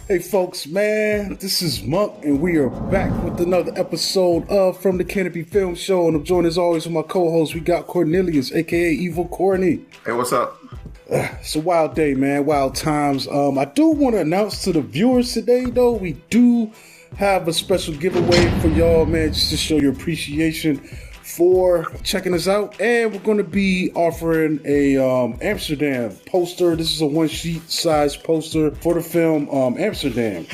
Hey folks, man, this is Monk, and we are back with another episode of From the Canopy Film Show, and I'm joined as always with my co-host. We got Cornelius, aka Evil Corny. Hey, what's up? It's a wild day, man, wild times. I do want to announce to the viewers today, though, we do have a special giveaway for y'all, man, just to show your appreciation for checking us out. And we're going to be offering a Amsterdam poster. This is a one-sheet size poster for the film Amsterdam,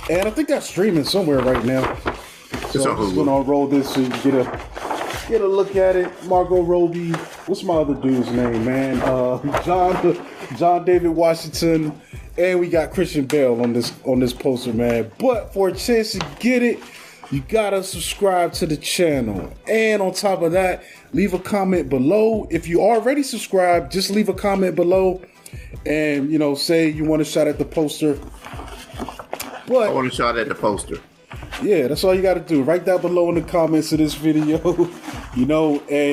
and I think that's streaming somewhere right now. So I'm just going to unroll this so you can get a look at it. Margot Robbie, what's my other dude's name, man? John David Washington, and we got Christian Bale on this poster, man. But for a chance to get it, you gotta subscribe to the channel, and on top of that, leave a comment below. If you already subscribed, just leave a comment below, and say you want a shot at the poster. But I want a shot at the poster. Yeah, that's all you got to do. Write that below in the comments of this video. And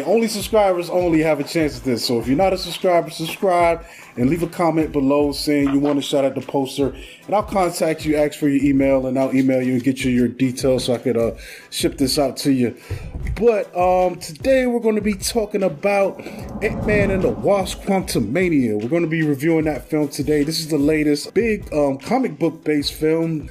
only subscribers only have a chance at this. So if you're not a subscriber, subscribe and leave a comment below saying you want a shot at the poster. And I'll contact you, ask for your email, and I'll email you and get you your details so I could ship this out to you. But today we're going to be talking about Antman and the Wasp: Quantumania. We're going to be reviewing that film today. This is the latest big comic book based film.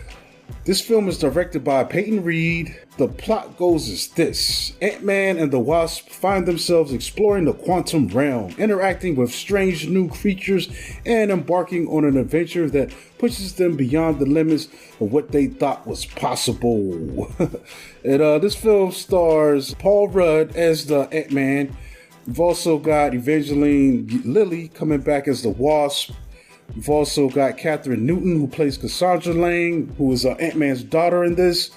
This film is directed by Peyton Reed. The plot goes as this. Antman and the Wasp find themselves exploring the quantum realm, interacting with strange new creatures, and embarking on an adventure that pushes them beyond the limits of what they thought was possible. And this film stars Paul Rudd as the Antman. We've also got Evangeline Lilly coming back as the Wasp. We've also got Catherine Newton, who plays Cassandra Lang, who is Ant-Man's daughter in this.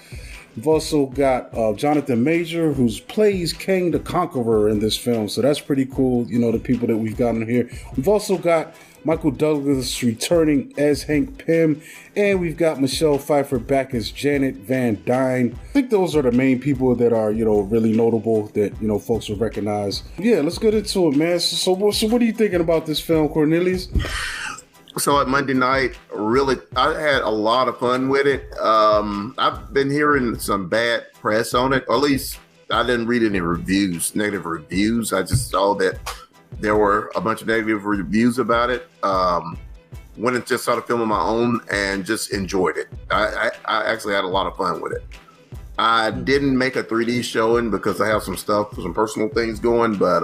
We've also got Jonathan Major, who plays Kang the Conqueror in this film. So that's pretty cool, the people that we've got in here. We've also got Michael Douglas returning as Hank Pym. And we've got Michelle Pfeiffer back as Janet Van Dyne. I think those are the main people that are, really notable that, folks will recognize. Yeah, let's get into it, man. So what are you thinking about this film, Cornelius? So at Monday night, really, I had a lot of fun with it. I've been hearing some bad press on it, or at least I didn't read any negative reviews. I just saw that there were a bunch of negative reviews about it. Went and just saw the film on my own and just enjoyed it. I actually had a lot of fun with it. I didn't make a 3D showing because I have some personal things going, but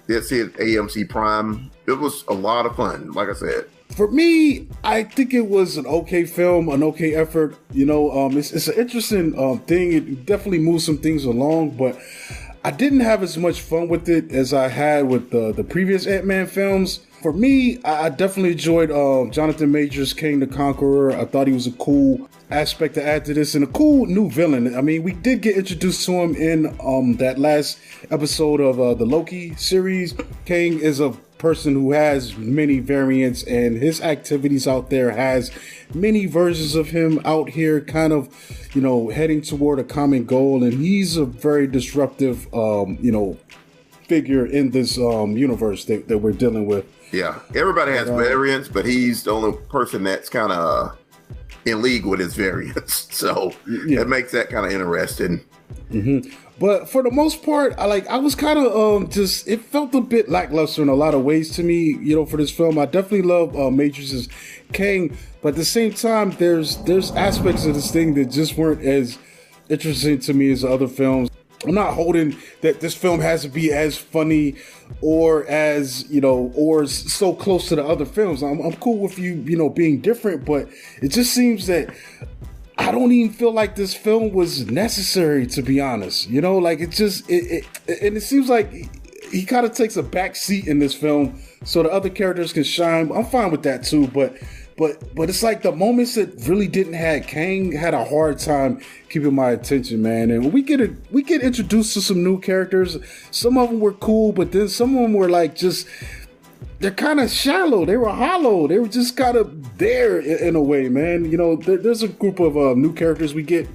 did see it at AMC Prime. It was a lot of fun, like I said. For me, I think it was an okay film, an okay effort. It's an interesting thing. It definitely moves some things along, but I didn't have as much fun with it as I had with the previous Ant-Man films. For me, I definitely enjoyed Jonathan Major's Kang the Conqueror. I thought he was a cool aspect to add to this, and a cool new villain. I mean, we did get introduced to him in that last episode of the Loki series. Kang is a person who has many variants, and his activities out there has many versions of him out here kind of, heading toward a common goal, and he's a very disruptive, figure in this universe that we're dealing with. Yeah, everybody has variants, but he's the only person that's kind of in league with his variants, so it makes that kind of interesting. Mm-hmm. But for the most part, I was kind of it felt a bit lackluster in a lot of ways to me, for this film. I definitely love Majors' Kang, but at the same time, there's aspects of this thing that just weren't as interesting to me as the other films. I'm not holding that this film has to be as funny or as, or so close to the other films. I'm cool with you, being different, but it just seems that I don't even feel like this film was necessary, to be honest. It seems like he kind of takes a back seat in this film so the other characters can shine. I'm fine with that too, but it's like the moments that really didn't have Kang had a hard time keeping my attention, man. And we get introduced to some new characters. Some of them were cool, but then some of them were they're kind of shallow. They were hollow. They were just kind of there in a way, man. There's a group of new characters we get,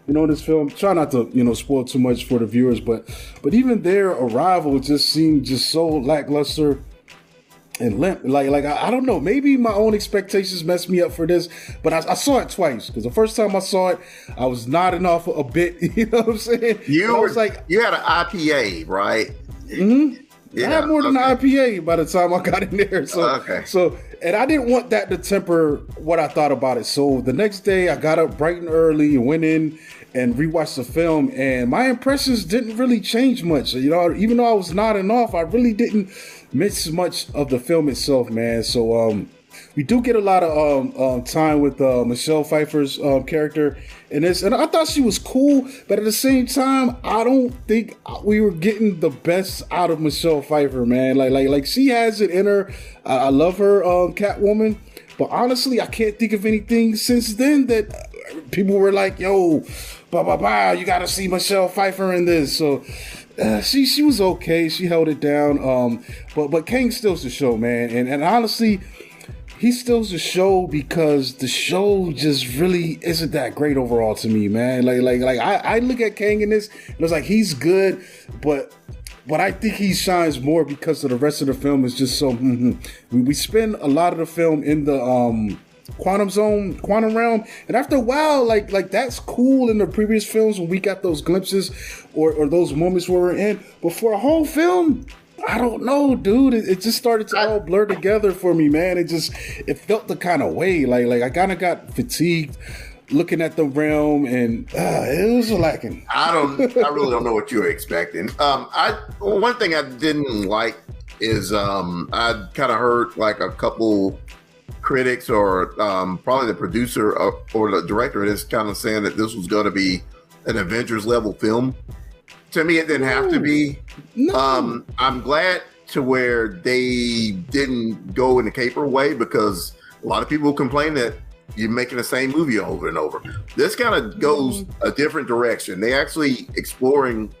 in this film. Try not to, spoil too much for the viewers, but even their arrival just seemed just so lackluster. and limp. Like I don't know. Maybe my own expectations messed me up for this, but I saw it twice because the first time I saw it, I was nodding off a bit. You know what I'm saying? You had an IPA, right? Mm-hmm. Yeah, I had more than an IPA by the time I got in there. So and I didn't want that to temper what I thought about it. So the next day, I got up bright and early and went in and rewatched the film, and my impressions didn't really change much. You know, even though I was nodding off, I really didn't miss much of the film itself, man. So we do get a lot of time with Michelle Pfeiffer's character in this, and I thought she was cool, but at the same time, I don't think we were getting the best out of Michelle Pfeiffer, man. Like she has it in her. I love her Catwoman, but honestly, I can't think of anything since then that people were like, "Yo, you got to see Michelle Pfeiffer in this." So. She was okay. She held it down. But Kang steals the show, man. And honestly, he steals the show because the show just really isn't that great overall to me, man. Like I look at Kang in this, and it's like he's good, but I think he shines more because of the rest of the film is just so. We spend a lot of the film in the quantum realm, and after a while, like that's cool in the previous films when we got those glimpses or those moments where we're in, but for a whole film, I don't know, dude, it just started to all blur together for me, man. It felt the kind of way, like I kind of got fatigued looking at the realm, and it was lacking. I really don't know what you were expecting. One thing I didn't like is I kind of heard like a couple critics or probably the producer or the director is kind of saying that this was going to be an Avengers level film. To me, it didn't have to be. No. I'm glad to where they didn't go in the caper way, because a lot of people complain that you're making the same movie over and over. This kind of goes a different direction. They actually exploring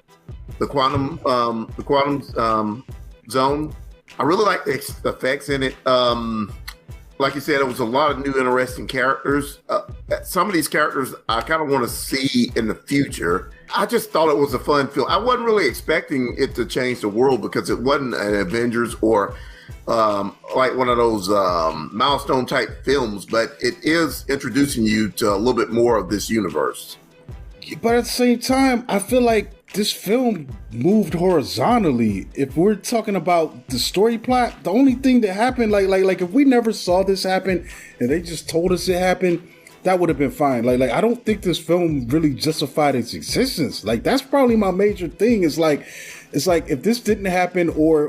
the quantum zone. I really like the effects in it. Like you said, it was a lot of new, interesting characters. Some of these characters I kind of want to see in the future. I just thought it was a fun film. I wasn't really expecting it to change the world because it wasn't an Avengers or like one of those milestone type films, but it is introducing you to a little bit more of this universe. But at the same time, I feel like this film moved horizontally. If we're talking about the story plot, the only thing that happened, like if we never saw this happen and they just told us it happened, that would have been fine. Like I don't think this film really justified its existence. Like that's probably my major thing. It's like if this didn't happen, or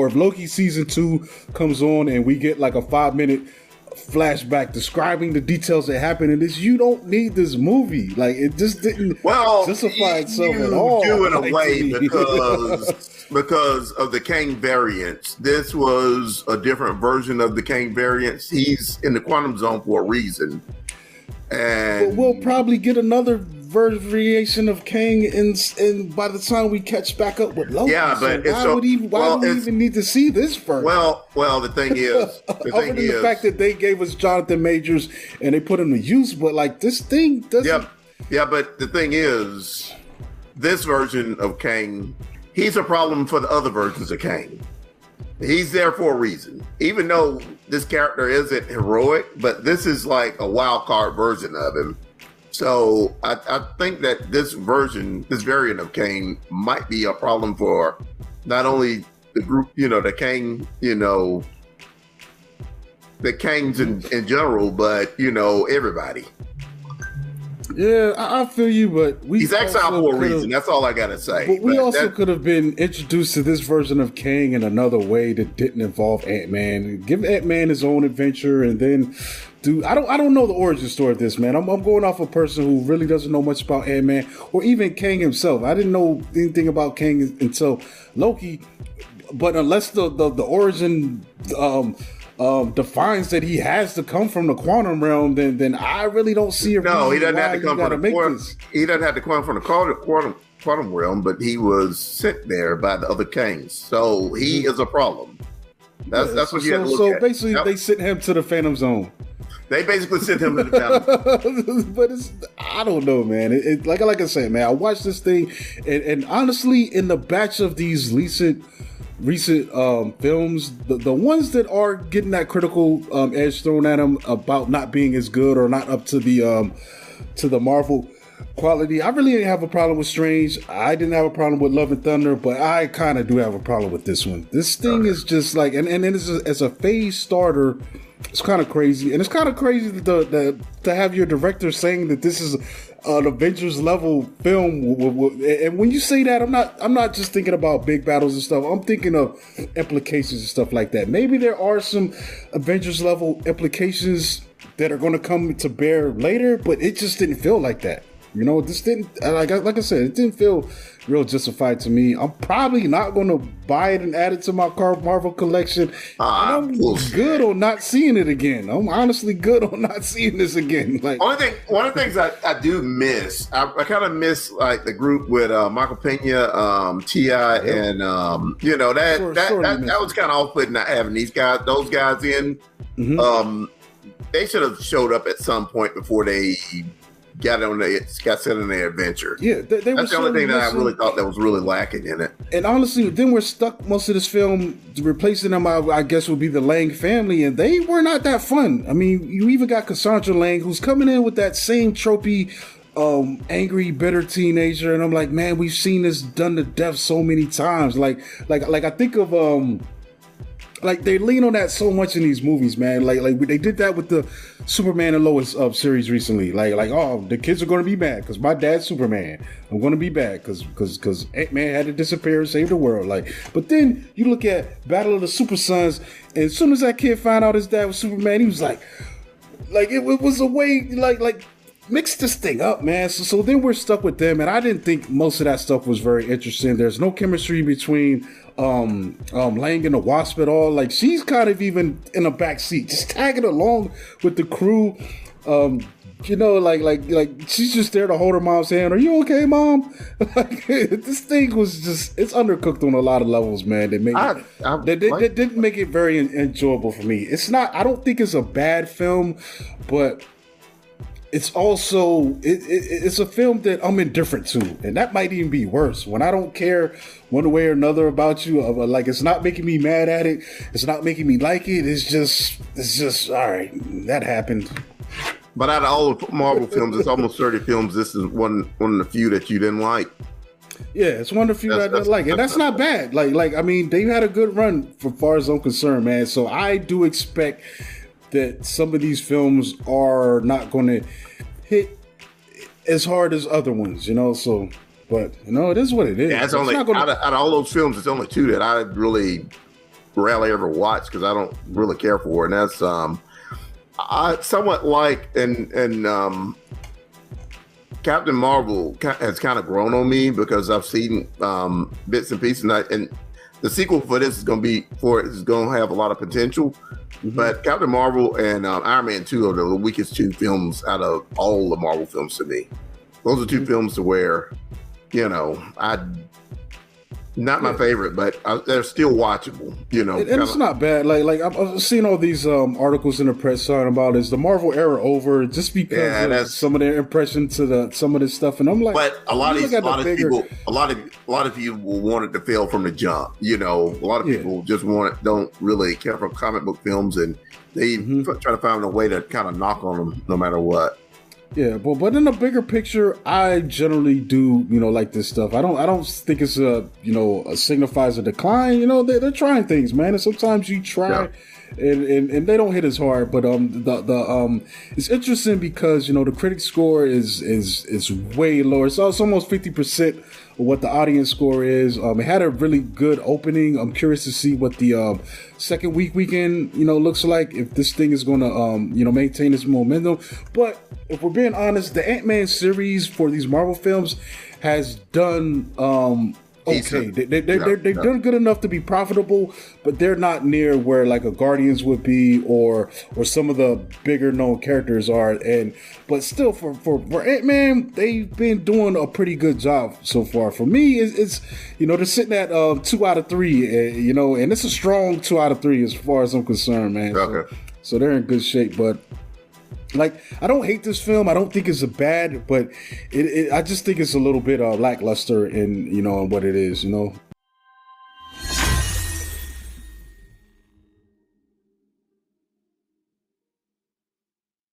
if Loki season 2 comes on and we get like a 5-minute flashback describing the details that happened in this, you don't need this movie. Like it just didn't justify itself at all. Do in a way because of the Kang variants. This was a different version of the Kang variants. He's in the quantum zone for a reason. And but we'll probably get another variation of Kang in by the time we catch back up with Loki. Yeah, but why do we even need to see this first? Well, the thing is, other than the fact that they gave us Jonathan Majors and they put him to use, but like this thing doesn't. Yeah, but the thing is, this version of Kang, he's a problem for the other versions of Kang. He's there for a reason, even though this character isn't heroic, but this is like a wild card version of him. So I think that this variant of Kang might be a problem for not only the group, the Kang, the Kangs in general, but, everybody. Yeah, I feel you, but he's exiled for a reason. That's all I gotta say. But we also could have been introduced to this version of Kang in another way that didn't involve Ant-Man. Give Ant-Man his own adventure, and then I don't know the origin story of this, man. I'm going off a person who really doesn't know much about Ant-Man or even Kang himself. I didn't know anything about Kang until Loki. But unless the origin defines that he has to come from the quantum realm, then I really don't see a reason he doesn't why have to come from the quantum. He doesn't have to come from the quantum realm, but he was sent there by the other Kangs, so he is a problem. That's what you have to look at. So basically, they sent him to the Phantom Zone. They basically sent him to the Phantom Zone. But I don't know, man. Like I said, man, I watched this thing, and honestly, in the batch of these recent recent films, the ones that are getting that critical edge thrown at them about not being as good or not up to the Marvel quality, I really didn't have a problem with Strange. I didn't have a problem with Love and Thunder, but I kind of do have a problem with this one. This thing is just like, and as a phase starter, it's kind of crazy. And it's kind of crazy to have your director saying that this is an Avengers level film. And when you say that, I'm not just thinking about big battles and stuff. I'm thinking of implications and stuff like that. Maybe there are some Avengers level implications that are going to come to bear later, but it just didn't feel like that. You know, this didn't, like I said, it didn't feel real justified to me. I'm probably not going to buy it and add it to my Marvel collection. I'm good on not seeing it again. I'm honestly good on not seeing this again. Like, one of the things I do miss, I kind of miss like the group with Michael Pena, T.I., and you know, that was kind of off-putting not having those guys in. Mm-hmm. They should have showed up at some point before they got set on their adventure. Yeah, that's the only thing that I really thought that was really lacking in it. And honestly, then we're stuck most of this film replacing them. I guess would be the Lang family, and they were not that fun. I mean, you even got Cassandra Lang, who's coming in with that same tropey, angry, bitter teenager, and I'm like, man, we've seen this done to death so many times. Like I think of like they lean on that so much in these movies, man. Like they did that with the Superman and Lois series recently. Like oh, the kids are going to be mad because my dad's Superman. I'm going to be bad because Antman had to disappear and save the world. Like, but then you look at Battle of the Super Sons, and as soon as that kid found out his dad was Superman, he was like it was a way like mix this thing up, man. So then we're stuck with them, and I didn't think most of that stuff was very interesting. There's no chemistry between Lang and the Wasp at all. Like, she's kind of even in a back seat, just tagging along with the crew. You know, like she's just there to hold her mom's hand. Are you okay, Mom? Like, this thing was just—it's undercooked on a lot of levels, man. That didn't make it very enjoyable for me. It's not. I don't think it's a bad film, but it's also it's a film that I'm indifferent to, and that might even be worse. When I don't care one way or another about you, like, it's not making me mad at it, it's not making me like it. It's just all right. That happened. But out of all the Marvel films, it's almost 30 films. This is one of the few that you didn't like. Yeah, it's one of the few that I didn't like, and that's not bad. Like I mean, they had a good run, as far as I'm concerned, man. So I do expect that some of these films are not going to hit as hard as other ones, you know. So, but you know, it is what it is. Yeah, it's only out of all those films, it's only two that I really rarely ever watch because I don't really care for, and that's I somewhat like and Captain Marvel has kind of grown on me because I've seen bits and pieces, and the sequel for this is going to have a lot of potential. Mm-hmm. But Captain Marvel and Iron Man 2 are the weakest two films out of all the Marvel films to me. Those are two films to where, you know, not my favorite, but they're still watchable, you know. And it's not bad. Like I've seen all these articles in the press talking about, is the Marvel era over just because of some of their impression to some of this stuff, and I'm like, but a lot of people wanted to fail from the jump. You know, a lot of people just don't really care for comic book films, and they try to find a way to kind of knock on them no matter what. Yeah, but in the bigger picture, I generally do, you know, like this stuff. I don't think it's signifies a decline. You know, they're trying things, man, and sometimes you try, and they don't hit as hard. But it's interesting because, you know, the critic score is way lower. So it's almost 50% of what the audience score is. It had a really good opening. I'm curious to see what the second weekend, you know, looks like, if this thing is going to maintain its momentum. But if we're being honest, the Ant-Man series for these Marvel films has done okay. They've done good enough to be profitable, but they're not near where like a Guardians would be, or some of the bigger known characters are. But still, for Ant-Man, they've been doing a pretty good job so far. For me, it's you know, they're sitting at 2 out of 3, you know, and it's a strong 2 out of 3 as far as I'm concerned, man. Okay. So they're in good shape, but. Like, I don't hate this film. I don't think it's a bad, but I just think it's a little bit lackluster in, you know, what it is, you know.